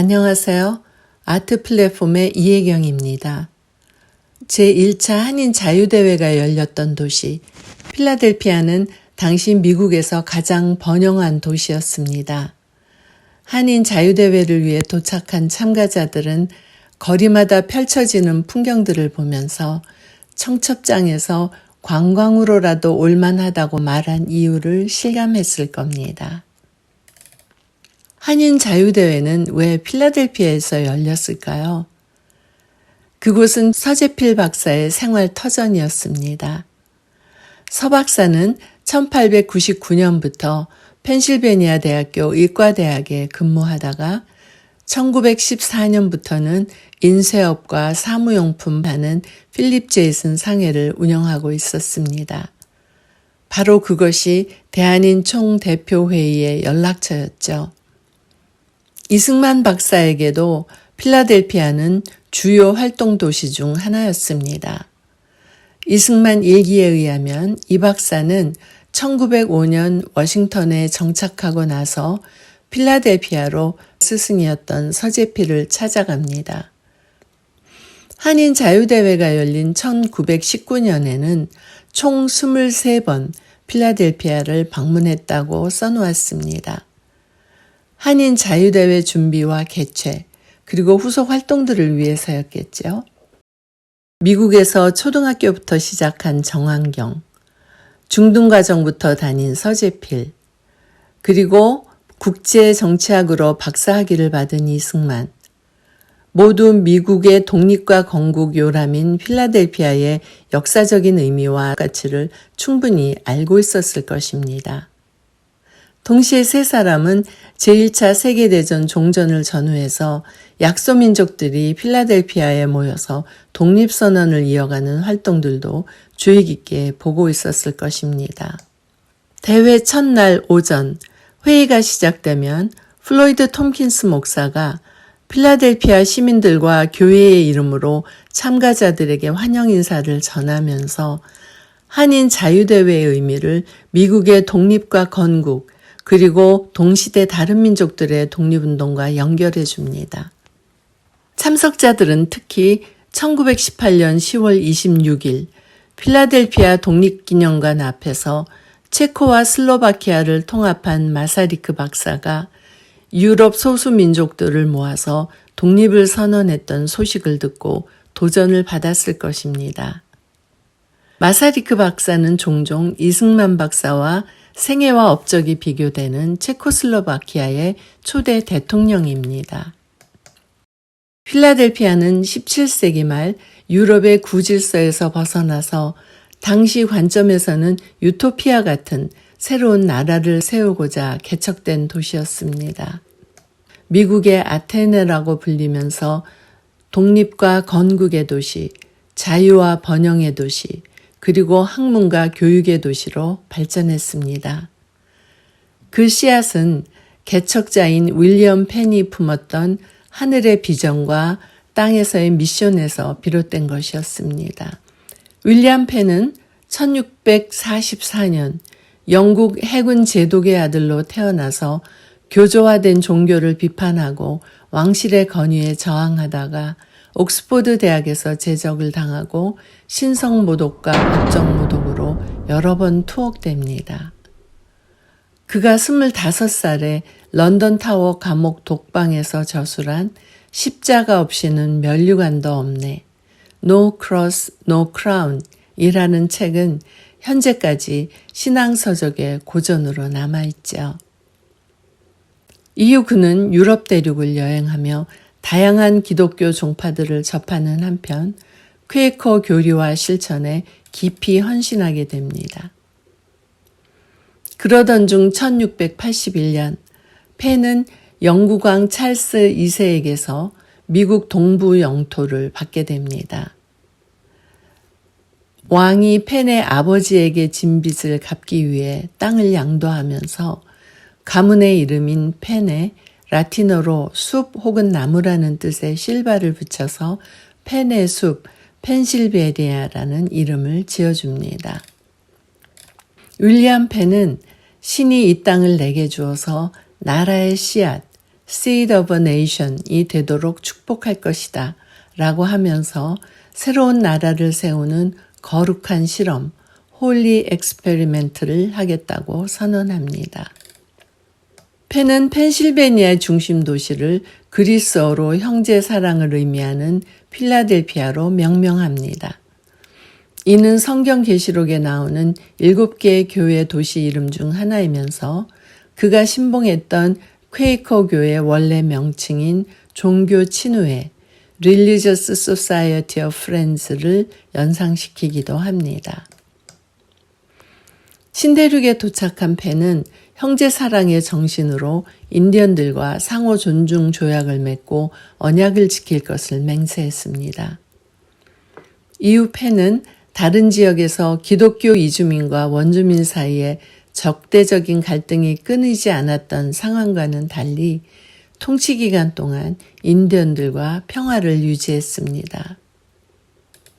안녕하세요. 아트 플랫폼의 이혜경입니다. 제1차 한인 자유대회가 열렸던 도시 필라델피아는 당시 미국에서 가장 번영한 도시였습니다. 한인 자유대회를 위해 도착한 참가자들은 거리마다 펼쳐지는 풍경들을 보면서 청첩장에서 관광으로라도 올만하다고 말한 이유를 실감했을 겁니다. 한인 자유대회는 왜 필라델피아에서 열렸을까요? 그곳은 서재필 박사의 생활 터전이었습니다. 서 박사는 1899년부터 펜실베니아 대학교 의과대학에 근무하다가 1914년부터는 인쇄업과 사무용품 파는 필립 제이슨 상회를 운영하고 있었습니다. 바로 그것이 대한인 총대표회의의 연락처였죠. 이승만 박사에게도 필라델피아는 주요 활동 도시 중 하나였습니다. 이승만 일기에 의하면 이 박사는 1905년 워싱턴에 정착하고 나서 필라델피아로 스승이었던 서재필을 찾아갑니다. 한인 자유대회가 열린 1919년에는 총 23번 필라델피아를 방문했다고 써놓았습니다. 한인 자유대회 준비와 개최, 그리고 후속 활동들을 위해서였겠죠. 미국에서 초등학교부터 시작한 정환경, 중등과정부터 다닌 서재필, 그리고 국제정치학으로 박사학위를 받은 이승만, 모두 미국의 독립과 건국 요람인 필라델피아의 역사적인 의미와 가치를 충분히 알고 있었을 것입니다. 동시에 세 사람은 제1차 세계대전 종전을 전후해서 약소민족들이 필라델피아에 모여서 독립선언을 이어가는 활동들도 주의 깊게 보고 있었을 것입니다. 대회 첫날 오전 회의가 시작되면 플로이드 톰킨스 목사가 필라델피아 시민들과 교회의 이름으로 참가자들에게 환영 인사를 전하면서 한인 자유대회의 의미를 미국의 독립과 건국, 그리고 동시대 다른 민족들의 독립운동과 연결해 줍니다. 참석자들은 특히 1918년 10월 26일 필라델피아 독립기념관 앞에서 체코와 슬로바키아를 통합한 마사리크 박사가 유럽 소수민족들을 모아서 독립을 선언했던 소식을 듣고 도전을 받았을 것입니다. 마사리크 박사는 종종 이승만 박사와 생애와 업적이 비교되는 체코슬로바키아의 초대 대통령입니다. 필라델피아는 17세기 말 유럽의 구질서에서 벗어나서 당시 관점에서는 유토피아 같은 새로운 나라를 세우고자 개척된 도시였습니다. 미국의 아테네라고 불리면서 독립과 건국의 도시, 자유와 번영의 도시, 그리고 학문과 교육의 도시로 발전했습니다. 그 씨앗은 개척자인 윌리엄 펜이 품었던 하늘의 비전과 땅에서의 미션에서 비롯된 것이었습니다. 윌리엄 펜은 1644년 영국 해군 제독의 아들로 태어나서 교조화된 종교를 비판하고 왕실의 권위에 저항하다가 옥스포드 대학에서 제적을 당하고 신성모독과 법정모독으로 여러 번 투옥됩니다. 그가 25살에 런던타워 감옥 독방에서 저술한 십자가 없이는 면류관도 없네, No Cross, No Crown 이라는 책은 현재까지 신앙서적의 고전으로 남아있죠. 이후 그는 유럽 대륙을 여행하며 다양한 기독교 종파들을 접하는 한편 퀘이커 교리와 실천에 깊이 헌신하게 됩니다. 그러던 중 1681년 펜은 영국왕 찰스 2세에게서 미국 동부 영토를 받게 됩니다. 왕이 펜의 아버지에게 진 빚을 갚기 위해 땅을 양도하면서 가문의 이름인 펜에 라틴어로 숲 혹은 나무라는 뜻의 실바를 붙여서 펜의 숲, 펜실베니아라는 이름을 지어줍니다. 윌리엄 펜은 신이 이 땅을 내게 주어서 나라의 씨앗, Seed of a Nation이 되도록 축복할 것이다 라고 하면서 새로운 나라를 세우는 거룩한 실험, 홀리 엑스페리멘트를 하겠다고 선언합니다. 펜은 펜실베니아 중심 도시를 그리스어로 형제 사랑을 의미하는 필라델피아로 명명합니다. 이는 성경 계시록에 나오는 7개의 교회 도시 이름 중 하나이면서 그가 신봉했던 퀘이커 교회의 원래 명칭인 종교 친우회 Religious Society of Friends를 연상시키기도 합니다. 신대륙에 도착한 펜은 형제 사랑의 정신으로 인디언들과 상호 존중 조약을 맺고 언약을 지킬 것을 맹세했습니다. 이후 펜은 다른 지역에서 기독교 이주민과 원주민 사이에 적대적인 갈등이 끊이지 않았던 상황과는 달리 통치 기간 동안 인디언들과 평화를 유지했습니다.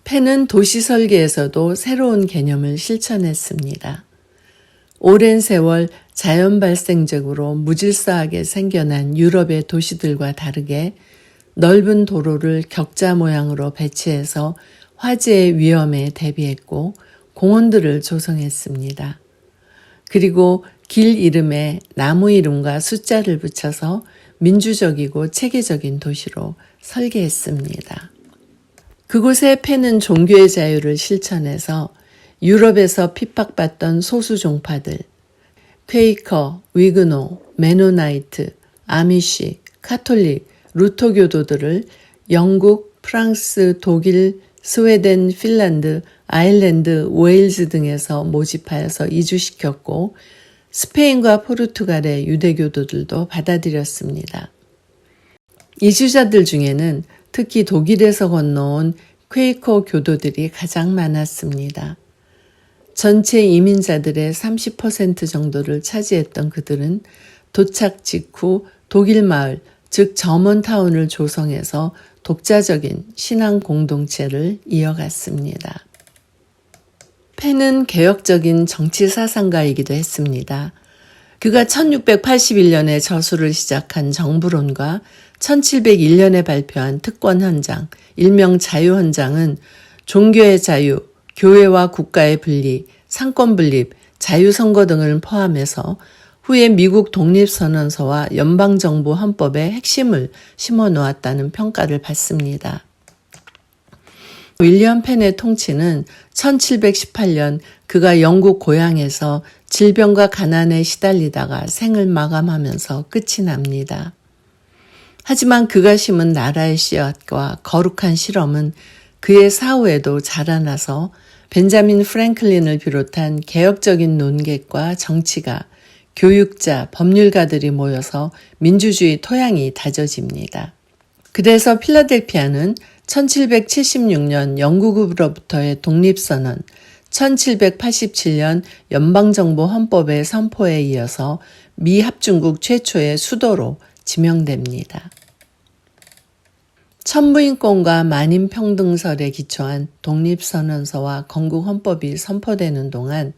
펜은 도시 설계에서도 새로운 개념을 실천했습니다. 오랜 세월 자연 발생적으로 무질서하게 생겨난 유럽의 도시들과 다르게 넓은 도로를 격자 모양으로 배치해서 화재의 위험에 대비했고 공원들을 조성했습니다. 그리고 길 이름에 나무 이름과 숫자를 붙여서 민주적이고 체계적인 도시로 설계했습니다. 그곳에 펜은 종교의 자유를 실천해서 유럽에서 핍박받던 소수 종파들, 퀘이커, 위그노, 메노나이트, 아미시, 카톨릭, 루터교도들을 영국, 프랑스, 독일, 스웨덴, 핀란드, 아일랜드, 웨일즈 등에서 모집하여서 이주시켰고 스페인과 포르투갈의 유대교도들도 받아들였습니다. 이주자들 중에는 특히 독일에서 건너온 퀘이커 교도들이 가장 많았습니다. 전체 이민자들의 30% 정도를 차지했던 그들은 도착 직후 독일 마을, 즉 저먼타운을 조성해서 독자적인 신앙 공동체를 이어갔습니다. 펜은 개혁적인 정치 사상가이기도 했습니다. 그가 1681년에 저술을 시작한 정부론과 1701년에 발표한 특권헌장, 일명 자유헌장은 종교의 자유, 교회와 국가의 분리, 상권 분립, 자유선거 등을 포함해서 후에 미국 독립선언서와 연방정부 헌법의 핵심을 심어놓았다는 평가를 받습니다. 윌리엄 펜의 통치는 1718년 그가 영국 고향에서 질병과 가난에 시달리다가 생을 마감하면서 끝이 납니다. 하지만 그가 심은 나라의 씨앗과 거룩한 실험은 그의 사후에도 자라나서 벤자민 프랭클린을 비롯한 개혁적인 논객과 정치가, 교육자, 법률가들이 모여서 민주주의 토양이 다져집니다. 그래서 필라델피아는 1776년 영국으로부터의 독립선언, 1787년 연방정부 헌법의 선포에 이어서 미 합중국 최초의 수도로 지명됩니다. 천부인권과 만인평등설에 기초한 독립선언서와 건국헌법이 선포되는 동안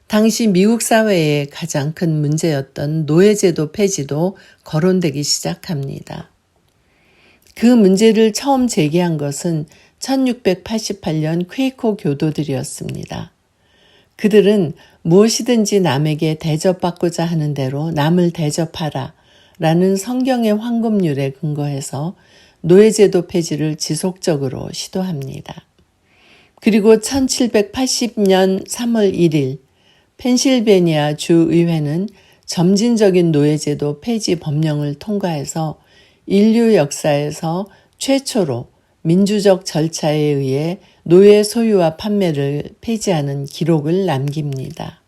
당시 미국 사회의 가장 큰 문제였던 노예제도 폐지도 거론되기 시작합니다. 그 문제를 처음 제기한 것은 1688년 퀘이커 교도들이었습니다. 그들은 무엇이든지 남에게 대접받고자 하는 대로 남을 대접하라 라는 성경의 황금률에 근거해서 노예제도 폐지를 지속적으로 시도합니다. 그리고 1780년 3월 1일 펜실베니아 주의회는 점진적인 노예제도 폐지 법령을 통과해서 인류 역사에서 최초로 민주적 절차에 의해 노예 소유와 판매를 폐지하는 기록을 남깁니다.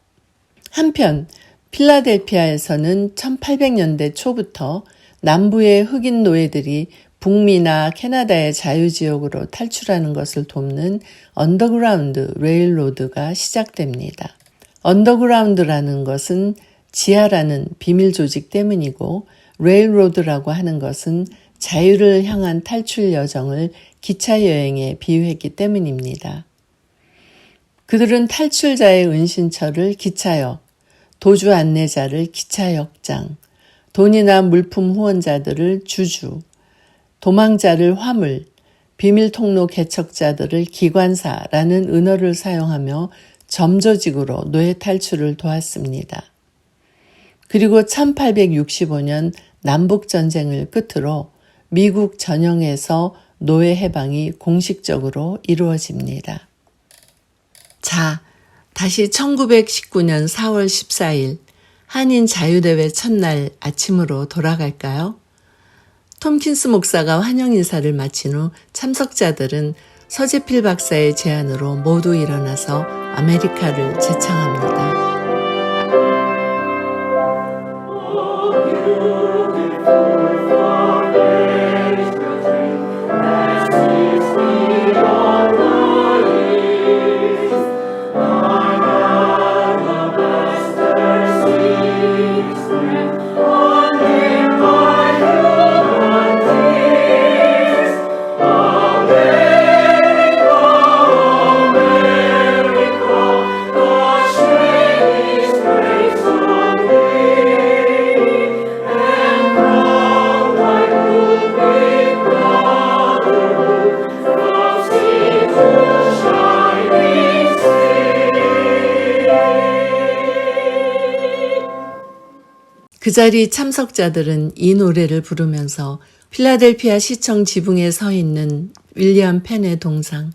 한편 필라델피아에서는 1800년대 초부터 남부의 흑인 노예들이 북미나 캐나다의 자유지역으로 탈출하는 것을 돕는 언더그라운드 레일로드가 시작됩니다. 언더그라운드라는 것은 지하라는 비밀 조직 때문이고 레일로드라고 하는 것은 자유를 향한 탈출 여정을 기차 여행에 비유했기 때문입니다. 그들은 탈출자의 은신처를 기차역, 도주 안내자를 기차역장, 돈이나 물품 후원자들을 주주, 도망자를 화물, 비밀통로 개척자들을 기관사라는 은어를 사용하며 점조직으로 노예 탈출을 도왔습니다. 그리고 1865년 남북전쟁을 끝으로 미국 전역에서 노예 해방이 공식적으로 이루어집니다. 자, 다시 1919년 4월 14일 한인 자유대회 첫날 아침으로 돌아갈까요? 톰킨스 목사가 환영 인사를 마친 후 참석자들은 서재필 박사의 제안으로 모두 일어나서 아메리카를 제창합니다. 그 자리 참석자들은 이 노래를 부르면서 필라델피아 시청 지붕에 서 있는 윌리엄 펜의 동상,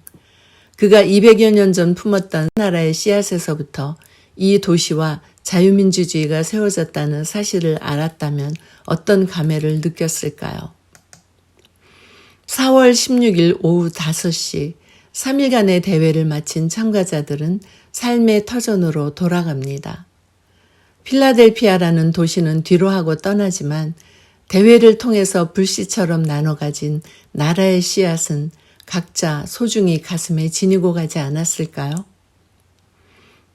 그가 200여 년 전 품었던 나라의 씨앗에서부터 이 도시와 자유민주주의가 세워졌다는 사실을 알았다면 어떤 감회를 느꼈을까요? 4월 16일 오후 5시 3일간의 대회를 마친 참가자들은 삶의 터전으로 돌아갑니다. 필라델피아라는 도시는 뒤로 하고 떠나지만 대회를 통해서 불씨처럼 나눠 가진 나라의 씨앗은 각자 소중히 가슴에 지니고 가지 않았을까요?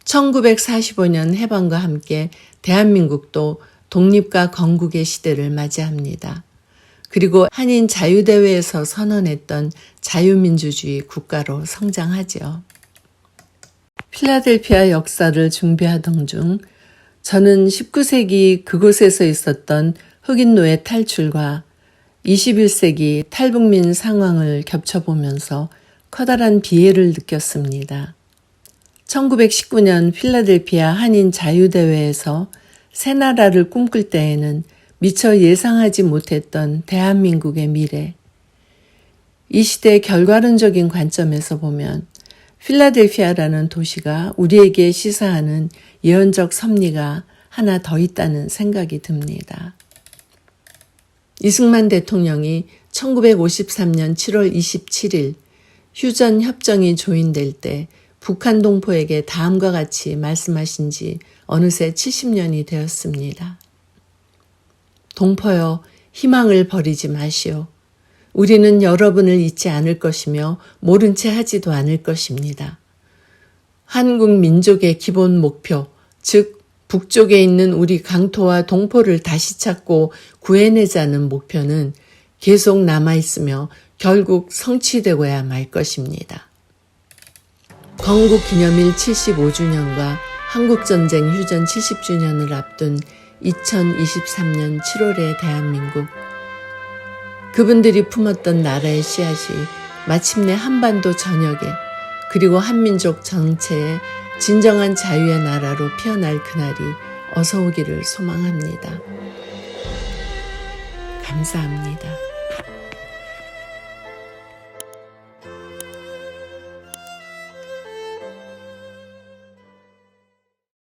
1945년 해방과 함께 대한민국도 독립과 건국의 시대를 맞이합니다. 그리고 한인 자유대회에서 선언했던 자유민주주의 국가로 성장하지요. 필라델피아 역사를 준비하던 중 저는 19세기 그곳에서 있었던 흑인 노예 탈출과 21세기 탈북민 상황을 겹쳐보면서 커다란 비애를 느꼈습니다. 1919년 필라델피아 한인 자유대회에서 새 나라를 꿈꿀 때에는 미처 예상하지 못했던 대한민국의 미래. 이 시대의 결과론적인 관점에서 보면 필라델피아라는 도시가 우리에게 시사하는 예언적 섭리가 하나 더 있다는 생각이 듭니다. 이승만 대통령이 1953년 7월 27일 휴전 협정이 조인될 때 북한 동포에게 다음과 같이 말씀하신 지 어느새 70년이 되었습니다. 동포여, 희망을 버리지 마시오. 우리는 여러분을 잊지 않을 것이며 모른 채 하지도 않을 것입니다. 한국 민족의 기본 목표, 즉 북쪽에 있는 우리 강토와 동포를 다시 찾고 구해내자는 목표는 계속 남아있으며 결국 성취되고야 말 것입니다. 건국기념일 75주년과 한국전쟁 휴전 70주년을 앞둔 2023년 7월의 대한민국. 그분들이 품었던 나라의 씨앗이 마침내 한반도 전역에 그리고 한민족 전체에 진정한 자유의 나라로 피어날 그날이 어서 오기를 소망합니다. 감사합니다.